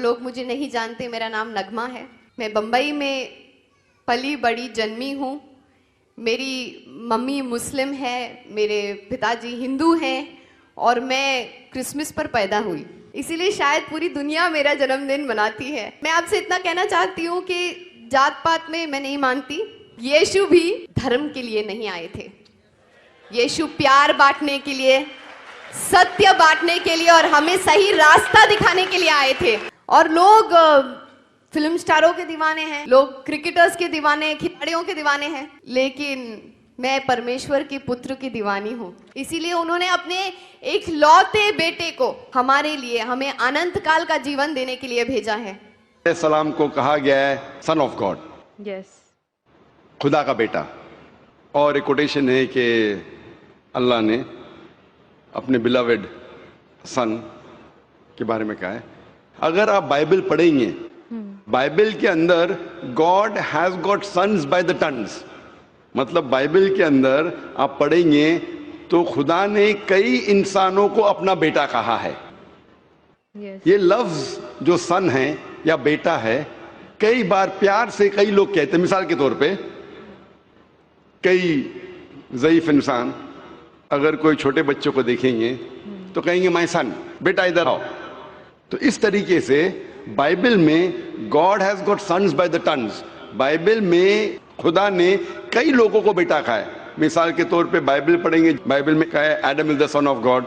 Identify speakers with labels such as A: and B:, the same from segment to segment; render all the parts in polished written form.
A: لوگ مجھے نہیں جانتے، میرا نام نغمہ ہے. میں بمبئی میں پلی بڑی جنمی ہوں. میری ممی مسلم ہے، میرے پتا جی ہندو ہیں، اور میں کرسمس پر پیدا ہوئی. اسی لیے شاید پوری دنیا میرا جنم دن مناتی ہے. میں آپ سے اتنا کہنا چاہتی ہوں کہ جات پات میں میں نہیں مانتی. یشو بھی دھرم کے لیے نہیں آئے تھے. یشو پیار بانٹنے کے لیے، ستیہ بانٹنے کے لیے اور ہمیں صحیح راستہ دکھانے کے لیے آئے تھے. اور لوگ فلم سٹاروں کے دیوانے ہیں، لوگ کرکٹرز کے دیوانے ہیں، کھلاڑیوں کے دیوانے ہیں، لیکن میں پرمیشور کی پتر کی دیوانی ہوں. اسی لیے انہوں نے اپنے ایک لوتے بیٹے کو ہمارے لیے، ہمیں اننت کال کا جیون دینے کے لیے بھیجا ہے.
B: السلام کو کہا گیا ہے سن آف گاڈ، خدا کا بیٹا. اور ایک کوٹیشن ہے کہ اللہ نے اپنے بلاوڈ سن کے بارے میں کہا ہے. اگر آپ بائبل پڑھیں گے، بائبل کے اندر God has got sons by the tons. مطلب بائبل کے اندر آپ پڑھیں گے تو خدا نے کئی انسانوں کو اپنا بیٹا کہا ہے. یہ لفظ جو سن ہے یا بیٹا ہے، کئی بار پیار سے کئی لوگ کہتے ہیں. مثال کے طور پہ کئی ضعیف انسان اگر کوئی چھوٹے بچوں کو دیکھیں گے تو کہیں گے مائی سن، بیٹا ادھر آؤ. تو اس طریقے سے بائبل میں God has got sons by the tons. Bible میں خدا نے کئی لوگوں کو بیٹا کہا ہے. مثال کے طور پہ بائبل پڑھیں گے، بائبل میں کہا ہے Adam is the son of God.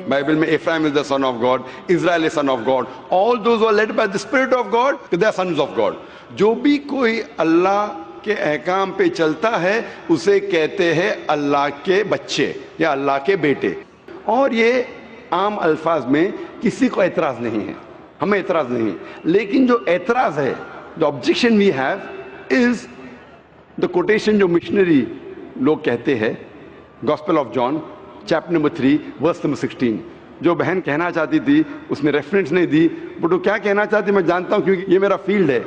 B: Bible میں Ephraim is the son of God, Israel is son of God. All those are led by the spirit of God, they are sons of God. جو بھی کوئی اللہ کے احکام پہ چلتا ہے اسے کہتے ہیں اللہ کے بچے یا اللہ کے بیٹے. اور یہ عام الفاظ میں کسی کو اعتراض نہیں ہے، ہمیں اعتراض نہیں ہے. لیکن جو اعتراض ہے، جو objection we have is the quotation جو مشنری لوگ کہتے ہیں، gospel of John chapter number 3 verse number 16. جو بہن کہنا چاہتی تھی اس نے ریفرنس نہیں دی، بٹ وہ کیا کہنا چاہتی میں جانتا ہوں کیونکہ یہ میرا فیلڈ ہے،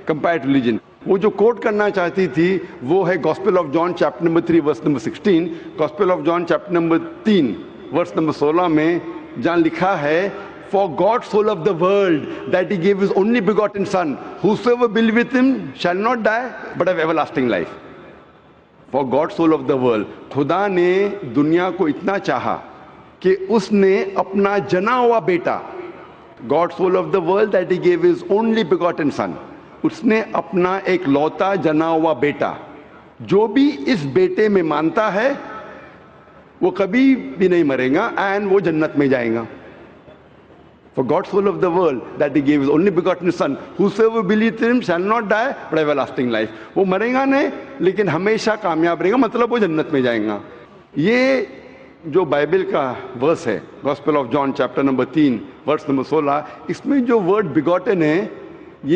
B: کمپیئرڈ ریلیجن. وہ جو کوٹ کرنا چاہتی تھی وہ ہے gospel of John chapter number 3 verse number 16. Gospel of John chapter number 3 verse number 16 میں جہاں لکھا ہے For God so loved the world that he gave his only begotten son, whosoever believeth him shall not die but have everlasting life. For God so loved the world. خدا نے دنیا کو اتنا چاہا کہ اس نے اپنا جنا ہوا بیٹا، God so loved the world that he gave his only begotten son. اس نے اپنا ایک لوتا جنا ہوا بیٹا، جو بھی اس بیٹے میں مانتا ہے وہ کبھی بھی نہیں مرے گا اینڈ وہ جنت میں جائے گا. For God so loved the world that he gave his only begotten son, whosoever believeth in him shall not die but have everlasting life. وہ مرے گا نہیں لیکن ہمیشہ کامیاب رہے گا، مطلب وہ جنت میں جائیں گا. یہ جو بائبل کا ورس ہے gospel of John chapter number 3 verse number 16، اس میں جو ورڈ begotten ہے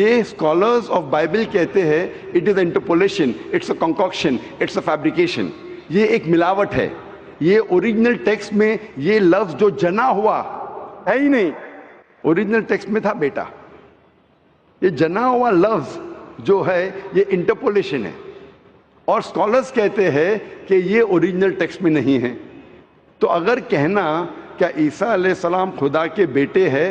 B: یہ اسکالرز آف بائبل کہتے ہیں it is interpolation, it's a concoction, it's a fabrication. یہ ایک ملاوٹ ہے. یہ اوریجنل ٹیکسٹ میں یہ لفظ جو جنا ہوا ہے ہی نہیں، اوریجنل ٹیکسٹ میں تھا بیٹا. یہ جنا ہوا لفظ جو ہے یہ انٹرپولیشن ہے، اور اسکالرز کہتے ہیں کہ یہ اوریجنل ٹیکسٹ میں نہیں ہے. تو اگر کہنا کیا عیسیٰ علیہ السلام خدا کے بیٹے ہے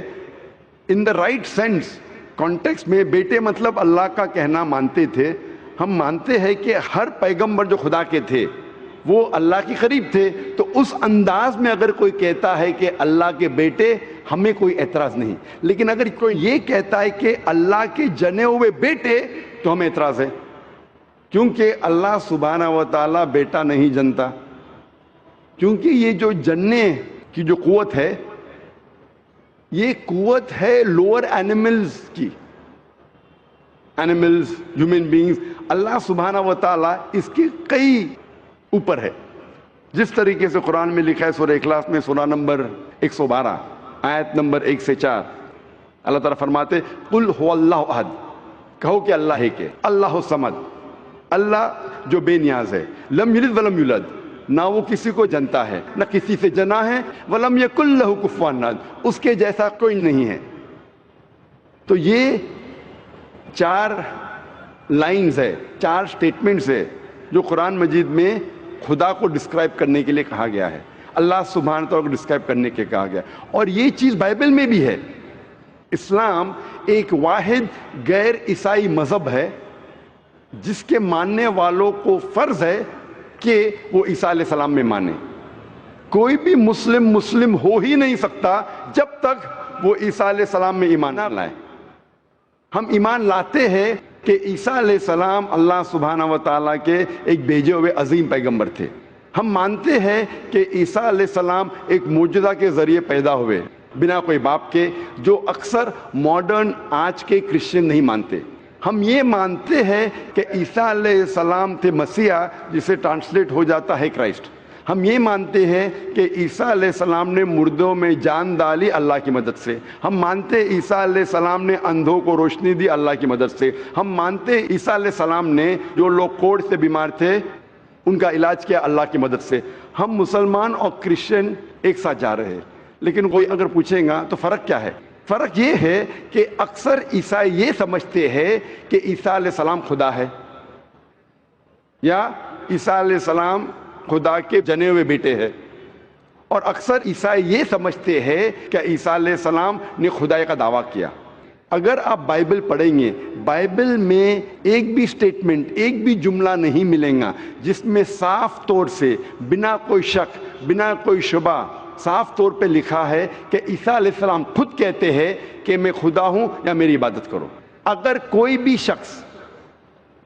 B: ان دا رائٹ سینس کانٹیکسٹ میں، بیٹے مطلب اللہ کا کہنا مانتے تھے. ہم مانتے ہیں کہ ہر پیغمبر جو خدا کے تھے وہ اللہ کے قریب تھے. تو اس انداز میں اگر کوئی کہتا ہے کہ اللہ کے بیٹے، ہمیں کوئی اعتراض نہیں. لیکن اگر کوئی یہ کہتا ہے کہ اللہ کے جنے ہوئے بیٹے تو ہمیں اعتراض ہے، کیونکہ اللہ سبحانہ و تعالیٰ بیٹا نہیں جنتا. کیونکہ یہ جو جننے کی جو قوت ہے یہ قوت ہے لوور اینیملز کی، اینیملز، ہیومن بینگز. اللہ سبحانہ و تعالیٰ اس کے کئی اوپر ہے. جس طریقے سے قرآن میں لکھا ہے سورہ اخلاص میں سورہ نمبر 112 آیت نمبر 1 سے 4، اللہ تعالیٰ فرماتے قل هو اللہ احد، کہو کہ اللہ ہے کہ اللہ الصمد، اللہ جو بے نیاز ہے، لم یلد ولم یولد، نہ وہ کسی کو جنتا ہے نہ کسی سے جنا ہے، ولم یکن لہ کفوا احد، اس کے جیسا کوئی نہیں ہے. تو یہ 4 لائنز ہے، 4 سٹیٹمنٹس ہے جو قرآن مجید میں خدا کو ڈسکرائب کرنے کے لیے کہا گیا ہے، اللہ سبحانہ تعالیٰ کو ڈسکرائب کرنے کے کہا گیا. اور یہ چیز بائبل میں بھی ہے. اسلام ایک واحد غیر عیسائی مذہب ہے جس کے ماننے والوں کو فرض ہے کہ وہ عیسیٰ علیہ السلام میں مانے. کوئی بھی مسلم ہو ہی نہیں سکتا جب تک وہ عیسیٰ علیہ السلام میں ایمان نہ لائے. ہم ایمان لاتے ہیں کہ عیسیٰ علیہ السلام اللہ سبحانہ و تعالیٰ کے ایک بھیجے ہوئے عظیم پیغمبر تھے. ہم مانتے ہیں کہ عیسیٰ علیہ السلام ایک معجزہ کے ذریعے پیدا ہوئے بنا کوئی باپ کے، جو اکثر ماڈرن آج کے کرسچن نہیں مانتے. ہم یہ مانتے ہیں کہ عیسیٰ علیہ السلام تھے مسیح، جسے ٹرانسلیٹ ہو جاتا ہے کرائسٹ. ہم یہ مانتے ہیں کہ عیسیٰ علیہ السلام نے مردوں میں جان ڈالی اللہ کی مدد سے. ہم مانتے ہیں عیسیٰ علیہ السلام نے اندھوں کو روشنی دی اللہ کی مدد سے. ہم مانتے ہیں عیسیٰ علیہ السلام نے جو لوگ کوڑھ سے بیمار تھے ان کا علاج کیا اللہ کی مدد سے. ہم مسلمان اور کرسچن ایک ساتھ جا رہے ہیں. لیکن کوئی اگر پوچھے گا تو فرق کیا ہے؟ فرق یہ ہے کہ اکثر عیسائی یہ سمجھتے ہیں کہ عیسیٰ علیہ السلام خدا ہے، یا عیسیٰ علیہ السلام خدا کے جنے ہوئے بیٹے ہیں. اور اکثر عیسائی یہ سمجھتے ہیں کہ عیسیٰ علیہ السلام نے خدائی کا دعویٰ کیا. اگر آپ بائبل پڑھیں گے، بائبل میں ایک بھی سٹیٹمنٹ، ایک بھی جملہ نہیں ملے گا جس میں صاف طور سے بنا کوئی شک، بنا کوئی شبہ صاف طور پہ لکھا ہے کہ عیسیٰ علیہ السلام خود کہتے ہیں کہ میں خدا ہوں یا میری عبادت کرو. اگر کوئی بھی شخص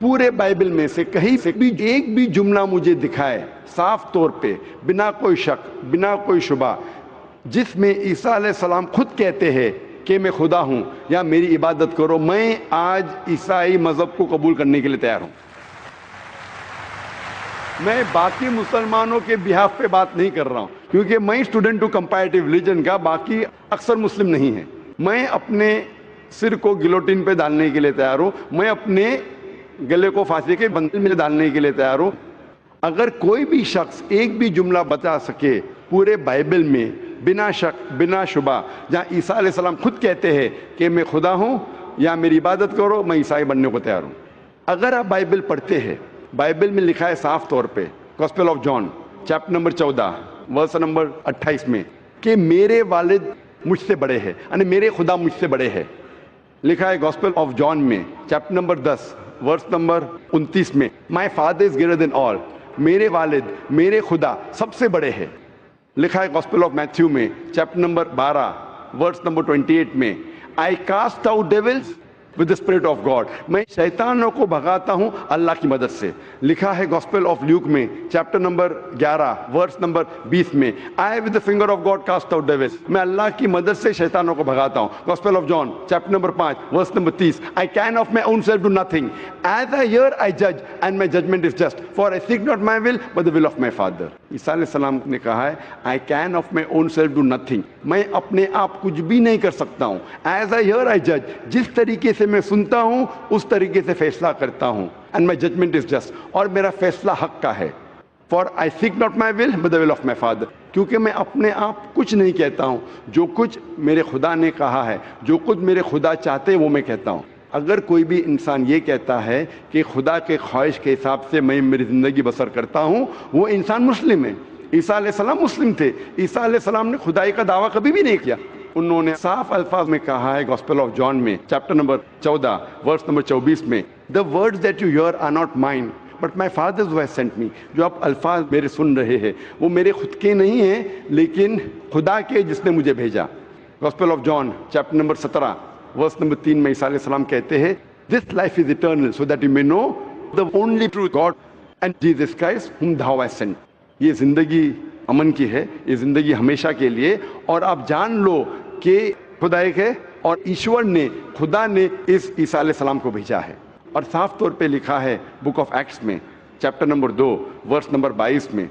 B: پورے بائبل میں سے کہیں سے بھی ایک بھی جملہ مجھے دکھائے صاف طور پہ بنا کوئی شک، بنا کوئی شبہ، جس میں عیسیٰ علیہ السلام خود کہتے ہیں کہ میں خدا ہوں یا میری عبادت کرو، میں آج عیسائی مذہب کو قبول کرنے کے لیے تیار ہوں. میں باقی مسلمانوں کے بہاف پہ بات نہیں کر رہا ہوں، کیونکہ میں اسٹوڈنٹ ہوں کمپیریٹیو ریلیجن کا، باقی اکثر مسلم نہیں ہیں. میں اپنے سر کو گلوٹین پہ ڈالنے کے لیے تیار ہوں، میں اپنے گلے کو پھانسی کے بندل میں ڈالنے کے لیے تیار ہوں. اگر کوئی بھی شخص ایک بھی جملہ بتا سکے پورے بائبل میں بنا شک، بنا شبہ، جہاں عیسیٰ علیہ السلام خود کہتے ہیں کہ میں خدا ہوں یا میری عبادت کرو، میں عیسائی بننے کو تیار ہوں. اگر آپ بائبل پڑھتے ہیں، بائبل میں لکھا ہے صاف طور پہ، gospel of John chapter number 14 verse number 28 میں، کہ میرے والد مجھ سے بڑے ہیں، یعنی میرے خدا مجھ سے بڑے ہیں. لکھا ہے گاسپل آف جان میں چیپٹر نمبر 10 ورس نمبر 29 میں، my father is greater than آل، میرے والد، میرے خدا سب سے بڑے ہیں. لکھا ہے گاسپل آف میتھیو میں چیپٹر نمبر 12 ورس نمبر 28 میں، I cast out devils with the spirit of God، میں شیطانوں کو بھگاتا ہوں اللہ کی مدد سے. لکھا ہے گاسپل آف لیوک میں چیپٹر نمبر 11 ورس نمبر 20 میں، I with the finger of God cast out devils، میں اللہ کی مدد سے شیطانوں کو بھگاتا ہوں. Gospel of John chapter number 5 verse number 30، I can of my own self do nothing، as I hear I judge and my judgment is just، for I seek not my will but the will of my Father. عیسیٰ علیہ السلام نے کہا ہے I can of my own self do nothing، میں اپنے آپ کچھ بھی نہیں کر سکتا ہوں. As I hear I judge، جس طریقے سے میں سنتا ہوں اس طریقے سے فیصلہ کرتا ہوں. And my judgment is just، اور میرا فیصلہ حق کا ہے. For I seek not my will but the will of my Father، کیونکہ میں اپنے آپ کچھ نہیں کہتا ہوں، جو کچھ میرے خدا نے کہا ہے، جو کچھ میرے خدا چاہتے وہ میں کہتا ہوں. اگر کوئی بھی انسان یہ کہتا ہے کہ خدا کے خواہش کے حساب سے میں میری زندگی بسر کرتا ہوں، وہ انسان مسلم ہے. عیسیٰ علیہ السلام مسلم تھے. عیسیٰ علیہ السلام نے خدائی کا دعویٰ کبھی بھی نہیں کیا. انہوں نے صاف الفاظ میں کہا ہے گاسپل آف جان میں چیپٹر نمبر 14 ورس نمبر 24 میں، the words that you hear are not mine but my father's who has sent me، جو آپ الفاظ میرے سن رہے ہیں وہ میرے خود کے نہیں ہیں لیکن خدا کے جس نے مجھے بھیجا. Gospel of John chapter number 17 verse number 3 میں عیسیٰ علیہ السلام کہتے ہیں this life is eternal so that you may know the only true God and Jesus Christ whom thou hast sent. یہ زندگی امن کی ہے، یہ زندگی ہمیشہ کے لیے، اور آپ جان لو کہ خدا ایک ہے اور ایشور نے، خدا نے اس عیسیٰ علیہ السلام کو بھیجا ہے. اور صاف طور پہ لکھا ہے بک آف ایکٹس میں چیپٹر نمبر 2 ورس نمبر 22 میں،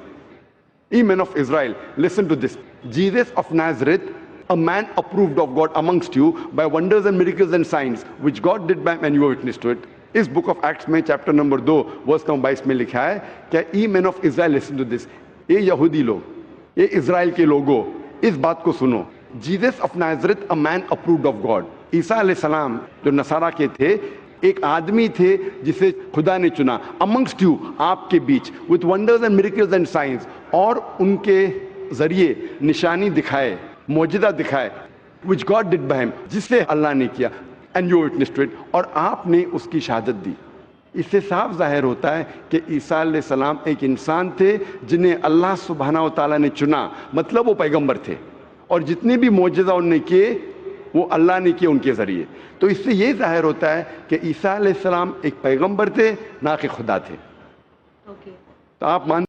B: Ye men of Israel, listen to this. Jesus of Nazareth, a man approved of God amongst you by wonders and miracles and signs, which God did by and you were witness to it. اس book of Acts میں chapter number 2 verse number 22 میں لکھا ہے کہ Ye men of Israel, listen to this. یہ یہودی لوگ، یہ اسرائیل کے لوگوں، اس بات کو سنو. Jesus of Nazareth, a man approved of God. عیسیٰ علیہ السلام جو نصارہ کے تھے، ایک آدمی تھے جسے خدا نے چنا. amongst you، آپ کے بیچ، with wonders and miracles and signs، اور ان کے ذریعے نشانی دکھائے، معجزہ دکھائے. which God did by him, جسے اللہ نے کیا, and you witnessed to it, اور آپ نے اس کی شہادت دی. اس سے صاف ظاہر ہوتا ہے کہ عیسیٰ علیہ السلام ایک انسان تھے جنہیں اللہ سبحانہ و تعالیٰ نے چنا, مطلب وہ پیغمبر تھے, اور جتنے بھی معجزہ انہوں نے کیے وہ اللہ نے کیے ان کے ذریعے. تو اس سے یہ ظاہر ہوتا ہے کہ عیسیٰ علیہ السلام ایک پیغمبر تھے, نہ کہ خدا تھے. تو آپ مان